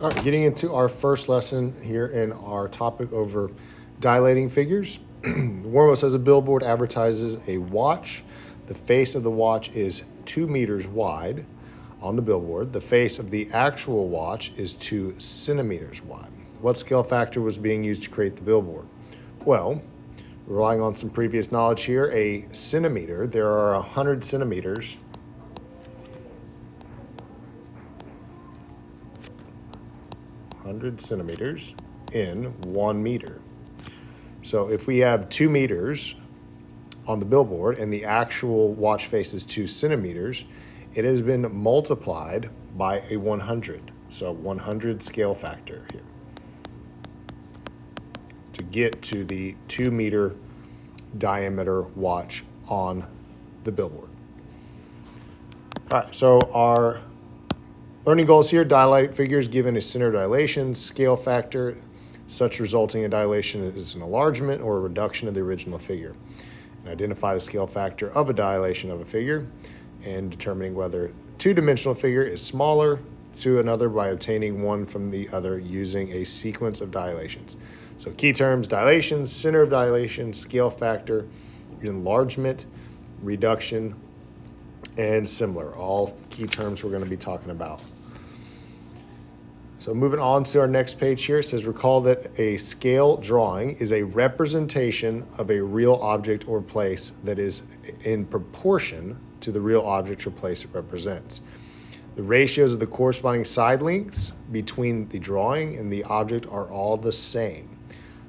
All right, getting into our first lesson here in our topic over dilating figures. Warmo says a billboard advertises a watch. The face of the watch is 2 meters wide on the billboard. The face of the actual watch is 2 centimeters wide. What scale factor was being used to create the billboard? Well, relying on some previous knowledge here, a centimeter, there are 100 centimeters. 100 centimeters in 1 meter. So if we have 2 meters on the billboard and the actual watch face is 2 centimeters, it has been multiplied by a 100. So 100 scale factor here to get to the 2 meter diameter watch on the billboard. All right, so our learning goals here: dilate figures given a center of dilation, scale factor, such resulting in dilation is an enlargement or a reduction of the original figure. And identify the scale factor of a dilation of a figure and determining whether a two-dimensional figure is smaller to another by obtaining one from the other using a sequence of dilations. So key terms: dilation, center of dilation, scale factor, enlargement, reduction, and similar. All key terms we're going to be talking about. So moving on to our next page here, it says recall that a scale drawing is a representation of a real object or place that is in proportion to the real object or place it represents. The ratios of the corresponding side lengths between the drawing and the object are all the same.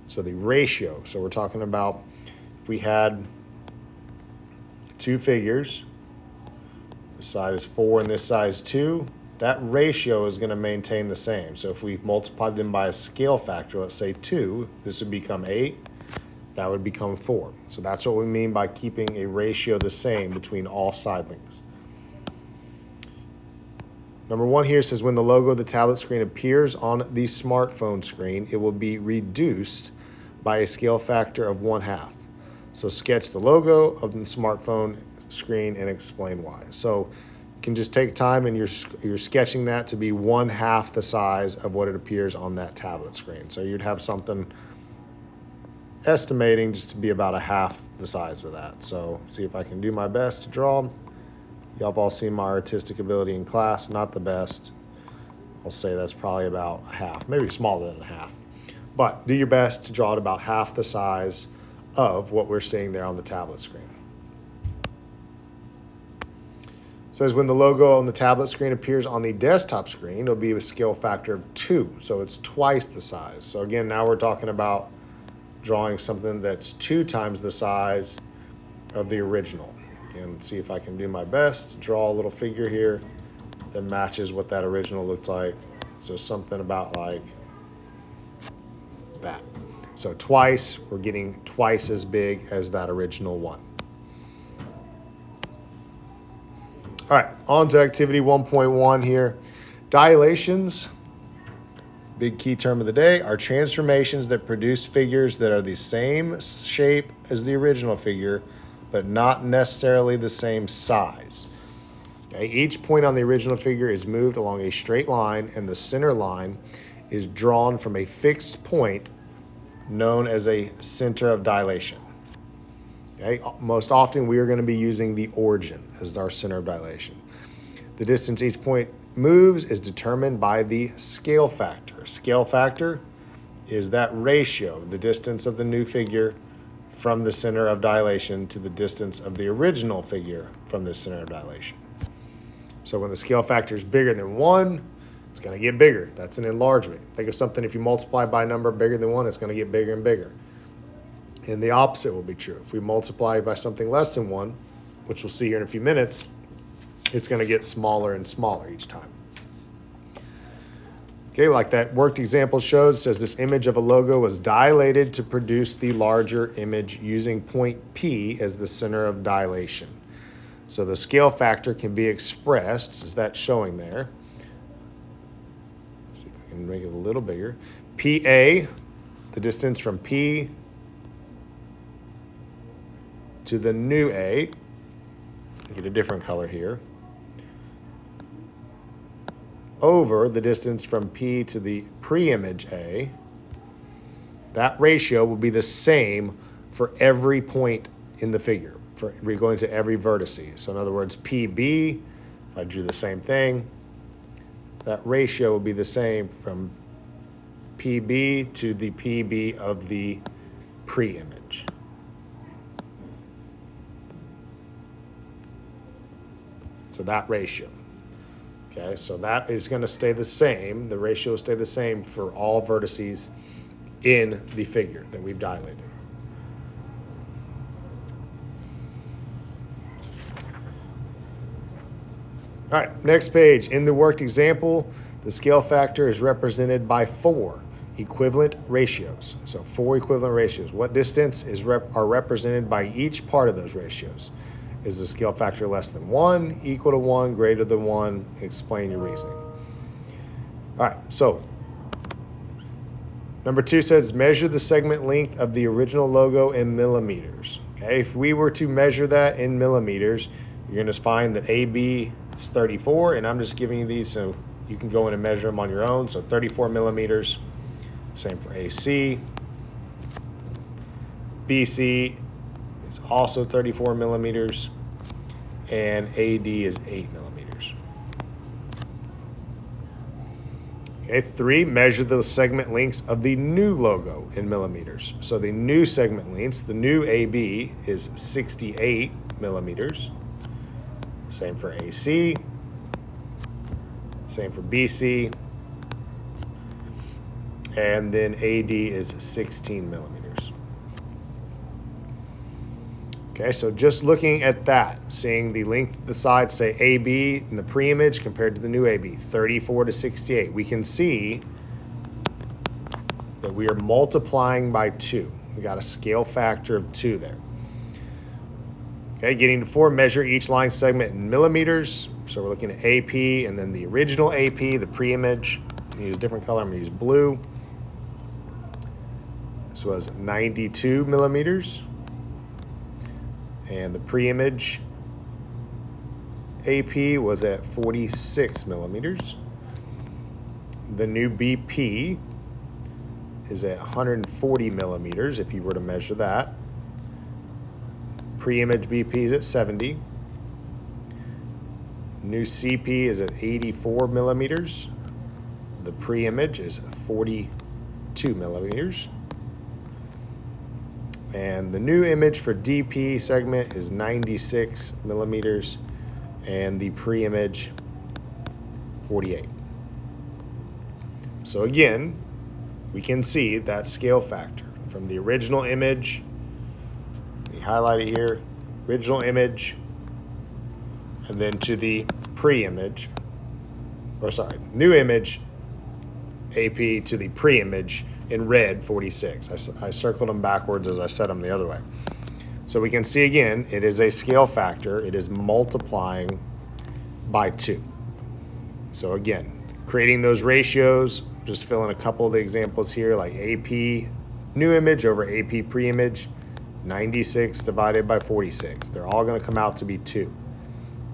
So the ratio, so we're talking about if we had two figures, this side is 4 and this side is 2, that ratio is going to maintain the same. So if we multiply them by a scale factor, let's say 2, this would become 8, that would become 4. So that's what we mean by keeping a ratio the same between all side lengths. Number 1 here says when the logo of the tablet screen appears on the smartphone screen, it will be reduced by a scale factor of 1/2. So sketch the logo of the smartphone screen and explain why. So you can just take time and you're sketching that to be 1/2 the size of what it appears on that tablet screen. So you'd have something estimating just to be about 1/2 the size of that. So see if I can do my best to draw. Y'all have all seen my artistic ability in class, not the best. I'll say that's probably about 1/2, maybe smaller than 1/2. But do your best to draw it about 1/2 the size of what we're seeing there on the tablet screen. It says when the logo on the tablet screen appears on the desktop screen, it'll be a scale factor of 2, so it's twice the size. So again, now we're talking about drawing something that's 2 times the size of the original. And see if I can do my best to draw a little figure here that matches what that original looked like. So something about like that. So twice, we're getting twice as big as that original one. All right, on to activity 1.1 here. Dilations, big key term of the day, are transformations that produce figures that are the same shape as the original figure, but not necessarily the same size. Okay, each point on the original figure is moved along a straight line, and the center line is drawn from a fixed point known as a center of dilation. Okay, most often we are going to be using the origin as our center of dilation. The distance each point moves is determined by the scale factor. Scale factor is that ratio, the distance of the new figure from the center of dilation to the distance of the original figure from the center of dilation. So when the scale factor is bigger than 1, it's going to get bigger. That's an enlargement. Think of something, if you multiply by a number bigger than 1, it's going to get bigger and bigger. And the opposite will be true. If we multiply by something less than 1, which we'll see here in a few minutes, it's going to get smaller and smaller each time. Okay, like that worked example shows, it says this image of a logo was dilated to produce the larger image using point P as the center of dilation. So the scale factor can be expressed, as that's showing there. See if I can make it a little bigger. PA, the distance from P to the new A, get a different color here. over the distance from P to the pre-image A, that ratio will be the same for every point in the figure. We're going to every vertice. So in other words, PB, if I drew the same thing, that ratio will be the same from PB to the PB of the pre-image. So that ratio. Okay, so that is going to stay the same. The ratio will stay the same for all vertices in the figure that we've dilated. All right, next page. In the worked example, the scale factor is represented by 4 equivalent ratios. So 4 equivalent ratios. What distance are represented by each part of those ratios? Is the scale factor less than 1, equal to 1, greater than 1? Explain your reasoning. All right, so number 2 says measure the segment length of the original logo in millimeters. Okay, if we were to measure that in millimeters, you're going to find that AB is 34, and I'm just giving you these so you can go in and measure them on your own. So 34 millimeters, same for AC. BC is also 34 millimeters, and AD is 8 millimeters. Okay, 3, measure the segment lengths of the new logo in millimeters. So the new segment lengths, the new AB is 68 millimeters. Same for AC. Same for BC. And then AD is 16 millimeters. Okay, so just looking at that, seeing the length of the side, say AB in the pre-image compared to the new AB, 34 to 68, we can see that we are multiplying by 2. We got a scale factor of 2 there. Okay, getting to 4, measure each line segment in millimeters. So we're looking at AP and then the original AP, the pre-image. I'm going to use a different color. I'm going to use blue. This was 92 millimeters. And the pre-image AP was at 46 millimeters. The new BP is at 140 millimeters if you were to measure that. Pre-image BP is at 70. New CP is at 84 millimeters. The pre-image is 42 millimeters. And the new image for DP segment is 96 millimeters, and the pre-image 48. So again, we can see that scale factor from the original image. Let me highlight it here, original image, and then to the pre-image, new image AP to the pre-image in red, 46. I circled them backwards as I set them the other way. So we can see again, it is a scale factor. It is multiplying by 2. So again, creating those ratios, just fill in a couple of the examples here, like AP new image over AP pre-image, 96 divided by 46. They're all going to come out to be 2.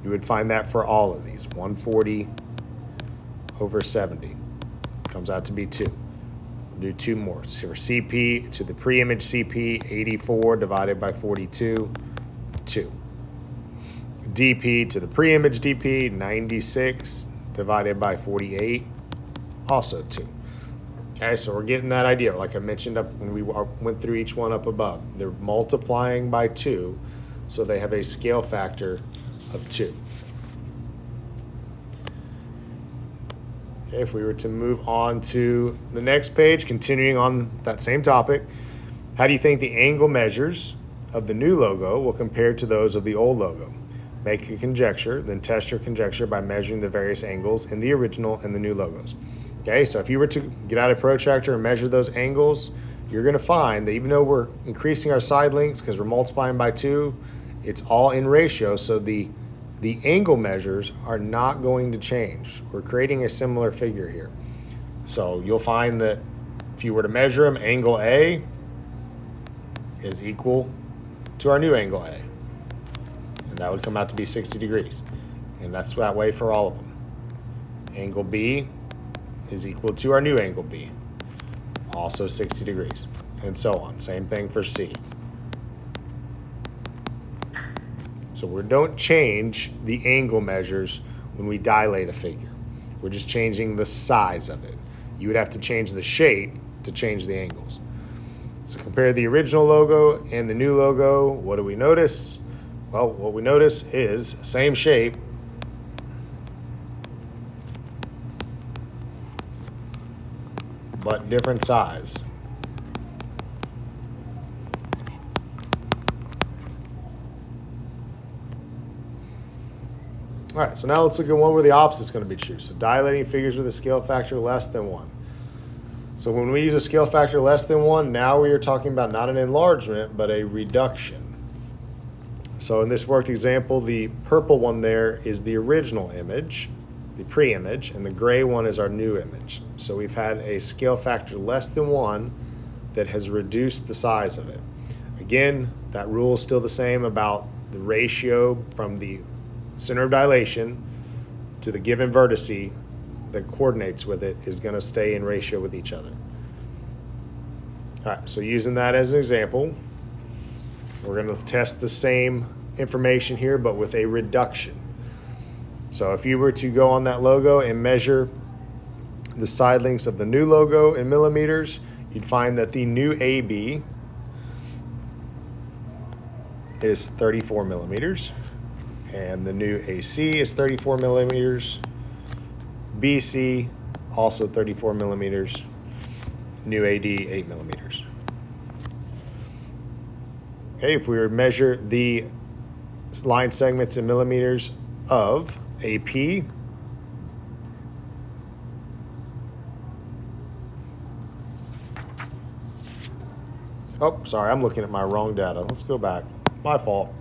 You would find that for all of these. 140 over 70 comes out to be 2. Do 2 more. So for CP to the pre-image CP, 84 divided by 42, 2. DP to the pre-image DP, 96 divided by 48, also 2. Okay, so we're getting that idea. Like I mentioned up when we went through each one up above, they're multiplying by 2, so they have a scale factor of 2. If we were to move on to the next page, continuing on that same topic, how do you think the angle measures of the new logo will compare to those of the old logo? Make a conjecture, then test your conjecture by measuring the various angles in the original and the new logos. Okay, so if you were to get out a protractor and measure those angles, you're going to find that even though we're increasing our side lengths because we're multiplying by 2, it's all in ratio, so the angle measures are not going to change. We're creating a similar figure here. So you'll find that if you were to measure them, angle A is equal to our new angle A. And that would come out to be 60 degrees. And that's that way for all of them. Angle B is equal to our new angle B, also 60 degrees, and so on. Same thing for C. So we don't change the angle measures when we dilate a figure. We're just changing the size of it. You would have to change the shape to change the angles. So compare the original logo and the new logo. What do we notice? Well, what we notice is same shape, but different size. All right, so now let's look at one where the opposite is going to be true. So dilating figures with a scale factor less than 1. So when we use a scale factor less than 1, now we are talking about not an enlargement, but a reduction. So in this worked example, the purple one there is the original image, the pre-image, and the gray one is our new image. So we've had a scale factor less than 1 that has reduced the size of it. Again, that rule is still the same about the ratio from the center of dilation to the given vertice that coordinates with it is going to stay in ratio with each other. All right, so using that as an example, we're going to test the same information here, but with a reduction. So if you were to go on that logo and measure the side lengths of the new logo in millimeters, you'd find that the new AB is 34 millimeters. And the new AC is 34 millimeters. BC, also 34 millimeters. New AD, 8 millimeters. Okay, if we were to measure the line segments in millimeters of AP, oh, sorry, I'm looking at my wrong data. Let's go back. My fault.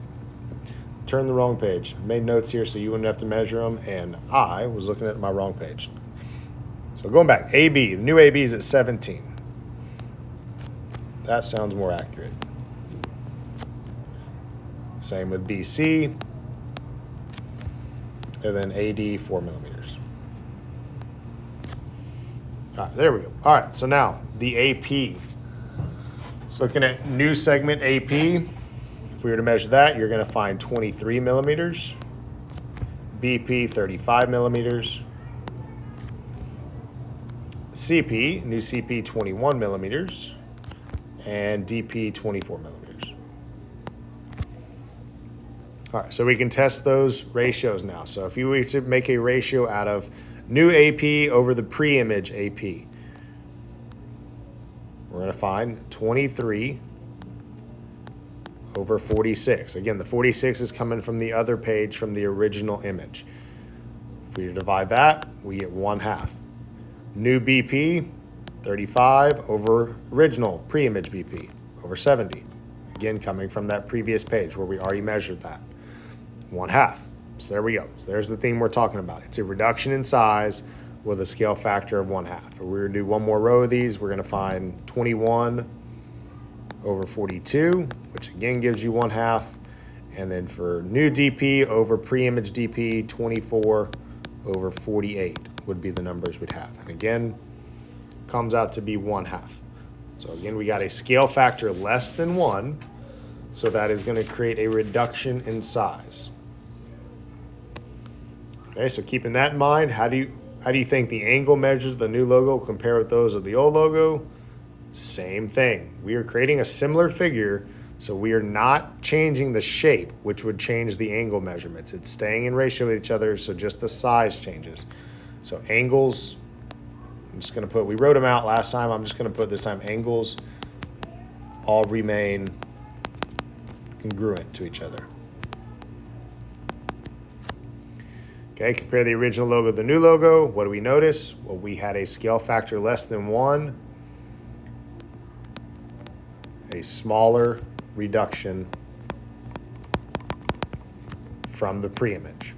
Turned the wrong page. Made notes here so you wouldn't have to measure them, and I was looking at my wrong page. So going back, AB, the new AB is at 17. That sounds more accurate. Same with BC, and then AD, 4 millimeters. All right, there we go. All right, so now the AP. So looking at new segment AP, if we were to measure that, you're going to find 23 millimeters, BP 35 millimeters, CP, new CP 21 millimeters, and DP 24 millimeters. All right, so we can test those ratios now. So if you were to make a ratio out of new AP over the pre-image AP, we're going to find 23 over 46. Again, the 46 is coming from the other page from the original image. If we divide that, we get 1/2. New BP, 35 over original pre-image BP, over 70. Again, coming from that previous page where we already measured that. 1/2. So there we go. So there's the theme we're talking about. It's a reduction in size with a scale factor of 1/2. If we were to do one more row of these, we're going to find 21 over 42, which again gives you 1/2. And then for new DP over pre-image DP, 24 over 48 would be the numbers we'd have. And again, comes out to be 1/2. So again, we got a scale factor less than 1, so that is going to create a reduction in size. Okay, so keeping that in mind, how do you think the angle measures of the new logo compare with those of the old logo? Same thing. We are creating a similar figure, so we are not changing the shape, which would change the angle measurements. It's staying in ratio with each other, so just the size changes. So angles, I'm just going to put, we wrote them out last time, I'm just going to put this time angles all remain congruent to each other. Okay, compare the original logo to the new logo. What do we notice? Well, we had a scale factor less than 1, a smaller reduction from the pre-image.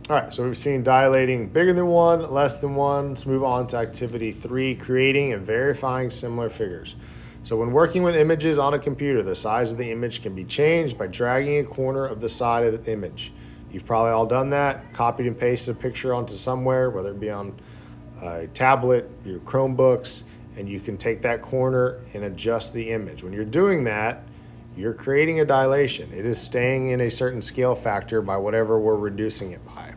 All right, so we've seen dilating bigger than 1, less than 1. Let's move on to activity 3, creating and verifying similar figures. So when working with images on a computer, the size of the image can be changed by dragging a corner of the side of the image. You've probably all done that, copied and pasted a picture onto somewhere, whether it be on a tablet, your Chromebooks, and you can take that corner and adjust the image. When you're doing that, you're creating a dilation. It is staying in a certain scale factor by whatever we're reducing it by.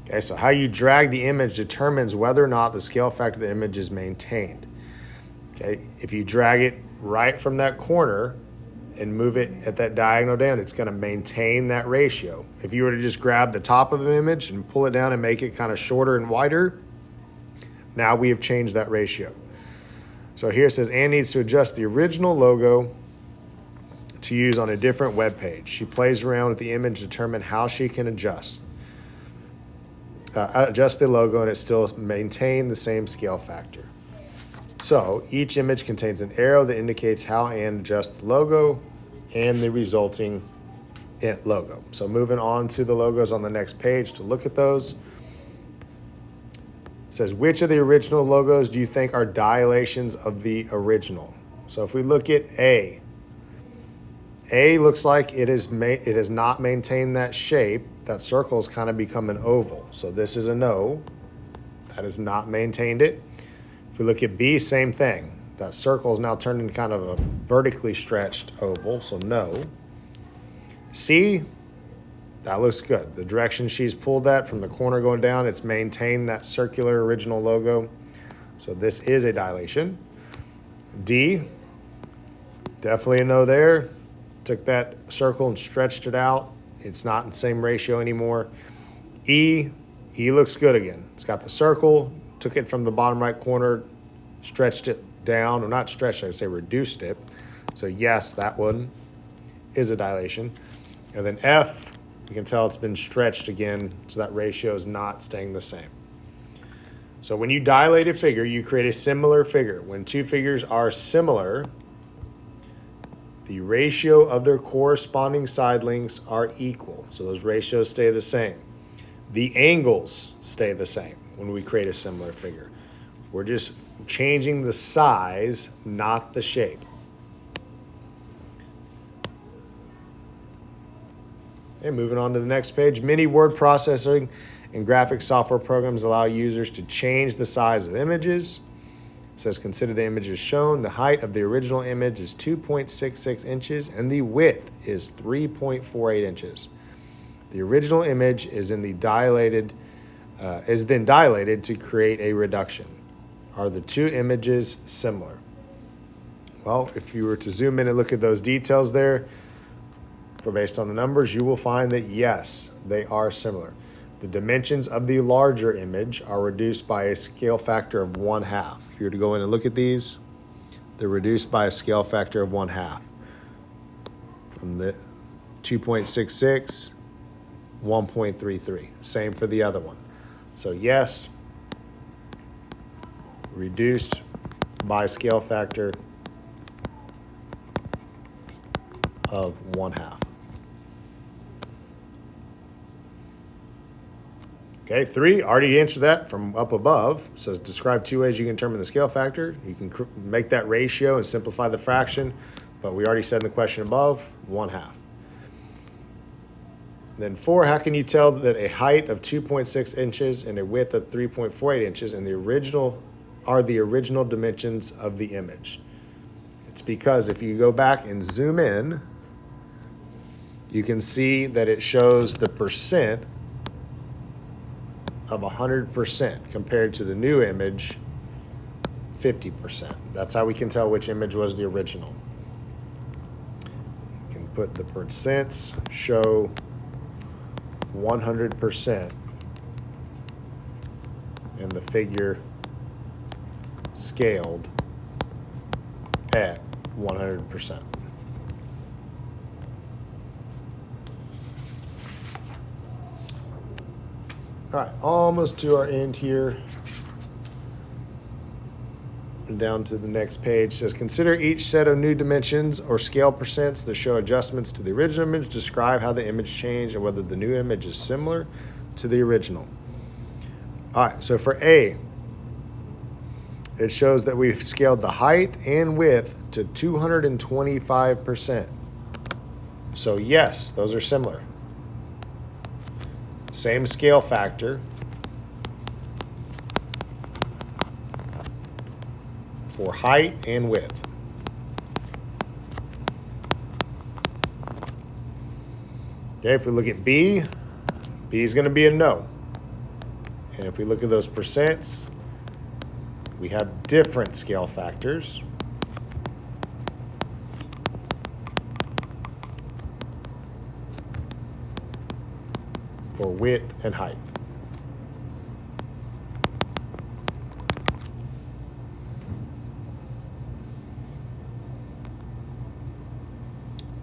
Okay, so how you drag the image determines whether or not the scale factor of the image is maintained. Okay, if you drag it right from that corner and move it at that diagonal down, it's going to maintain that ratio. If you were to just grab the top of an image and pull it down and make it kind of shorter and wider, now we have changed that ratio. So here it says Anne needs to adjust the original logo to use on a different web page. She plays around with the image to determine how she can adjust the logo and it still maintain the same scale factor. So each image contains an arrow that indicates how Anne adjusts the logo and the resulting logo. So moving on to the logos on the next page to look at those. It says, which of the original logos do you think are dilations of the original? So if we look at A looks like it has not maintained that shape. That circle has kind of become an oval. So this is a no. That has not maintained it. If we look at B, same thing. That circle is now turned into kind of a vertically stretched oval, so no. C, that looks good. The direction she's pulled that from the corner going down, it's maintained that circular original logo. So this is a dilation. D, definitely a no there. Took that circle and stretched it out. It's not in the same ratio anymore. E looks good again. It's got the circle, took it from the bottom right corner, stretched it down, or not stretched, I would say reduced it. So yes, that one is a dilation. And then F, you can tell it's been stretched again, so that ratio is not staying the same. So when you dilate a figure, you create a similar figure. When two figures are similar, the ratio of their corresponding side lengths are equal. So those ratios stay the same. The angles stay the same when we create a similar figure. We're just changing the size, not the shape. Okay, moving on to the next page. Many word processing and graphic software programs allow users to change the size of images. It says, consider the images shown. The height of the original image is 2.66 inches and the width is 3.48 inches. The original image is then dilated to create a reduction. Are the two images similar? Well, if you were to zoom in and look at those details there, based on the numbers, you will find that yes, they are similar. The dimensions of the larger image are reduced by a scale factor of 1/2. If you were to go in and look at these, they're reduced by a scale factor of 1/2. From the 2.66, 1.33. Same for the other one. So yes, reduced by scale factor of 1/2. Okay, 3, already answered that from up above. It says describe 2 ways you can determine the scale factor. You can make that ratio and simplify the fraction, but we already said in the question above, 1/2. Then 4, how can you tell that a height of 2.6 inches and a width of 3.48 inches and the original dimensions of the image? It's because if you go back and zoom in, you can see that it shows the percent of 100% compared to the new image, 50%. That's how we can tell which image was the original. You can put the percents, show 100%, and the figure scaled at 100%. All right, almost to our end here. And down to the next page. It says, consider each set of new dimensions or scale percents that show adjustments to the original image. Describe how the image changed and whether the new image is similar to the original. All right, so for A, it shows that we've scaled the height and width to 225%. So yes, those are similar. Same scale factor for height and width. Okay, if we look at B, B is going to be a no. And if we look at those percents, we have different scale factors. For width and height.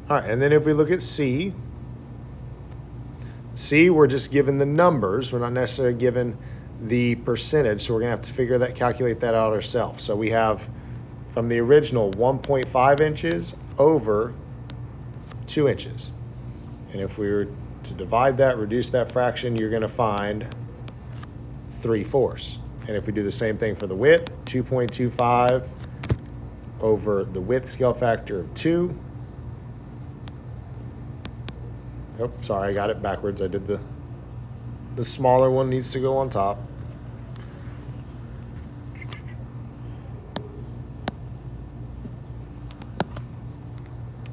All right, and then if we look at C, we're just given the numbers. We're not necessarily given the percentage, so we're going to have to calculate that out ourselves. So we have from the original 1.5 inches over 2 inches. And if we were to divide that, reduce that fraction, you're going to find 3/4. And if we do the same thing for the width, 2.25 over the width scale factor of 2. Oh, sorry, I got it backwards. I did the smaller one needs to go on top.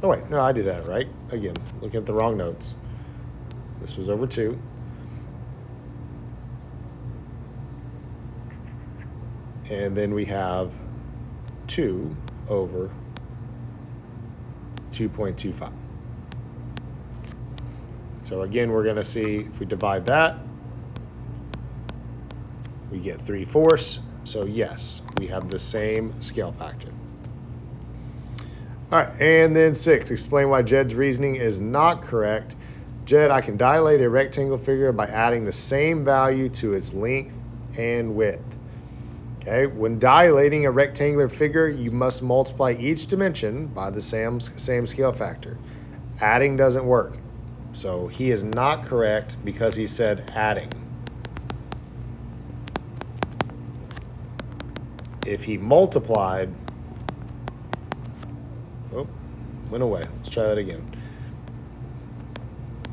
Oh wait, no, I did that right. Again, looking at the wrong notes. This was over 2. And then we have 2 over 2.25. So again, we're going to see if we divide that, we get 3/4. So yes, we have the same scale factor. All right, and then 6, explain why Jed's reasoning is not correct. Jed, I can dilate a rectangle figure by adding the same value to its length and width. Okay, when dilating a rectangular figure, you must multiply each dimension by the same scale factor. Adding doesn't work. So he is not correct because he said adding. If he multiplied, oh, went away. Let's try that again.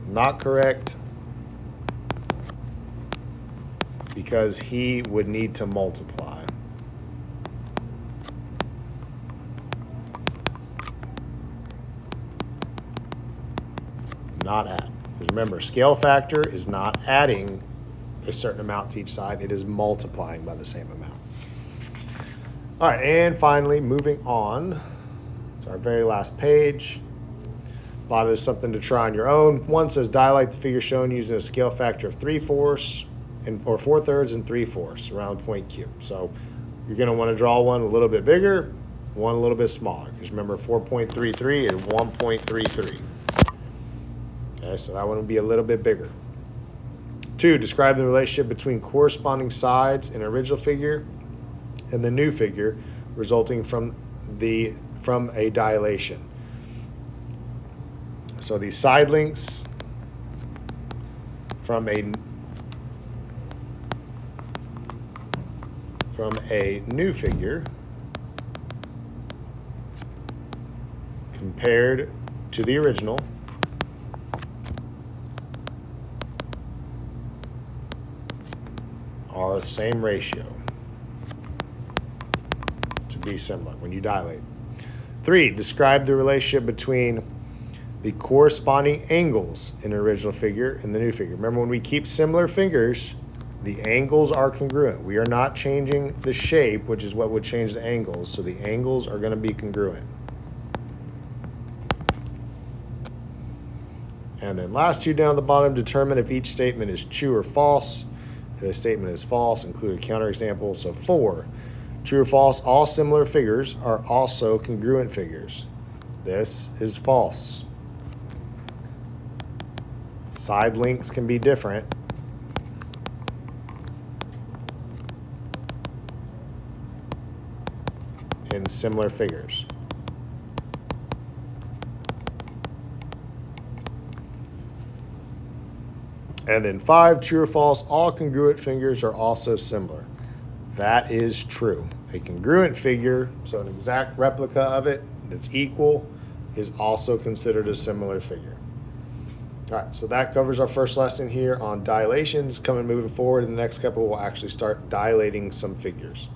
Not correct because he would need to multiply. Not add. Because remember, scale factor is not adding a certain amount to each side. It is multiplying by the same amount. All right, and finally, moving on to our very last page. A lot of this is something to try on your own. One says dilate the figure shown using a scale factor of 3/4 or 4/3 and 3/4 around point Q. So you're going to want to draw one a little bit bigger, one a little bit smaller. Because remember, 4.33 and 1.33. Okay, so that one will be a little bit bigger. 2, describe the relationship between corresponding sides in an original figure and the new figure resulting from a dilation. So these side links from a new figure compared to the original are the same ratio to be similar when you dilate. 3, describe the relationship between the corresponding angles in an original figure and the new figure. Remember, when we keep similar figures, the angles are congruent. We are not changing the shape, which is what would change the angles, so the angles are going to be congruent. And then last 2 down the bottom, determine if each statement is true or false. If a statement is false, include a counterexample. So 4, true or false, all similar figures are also congruent figures. This is false. Side links can be different. In similar figures. And then 5, true or false, all congruent figures are also similar. That is true. A congruent figure, so an exact replica of it that's equal, is also considered a similar figure. All right, so that covers our first lesson here on dilations. Moving forward in the next couple, we'll actually start dilating some figures.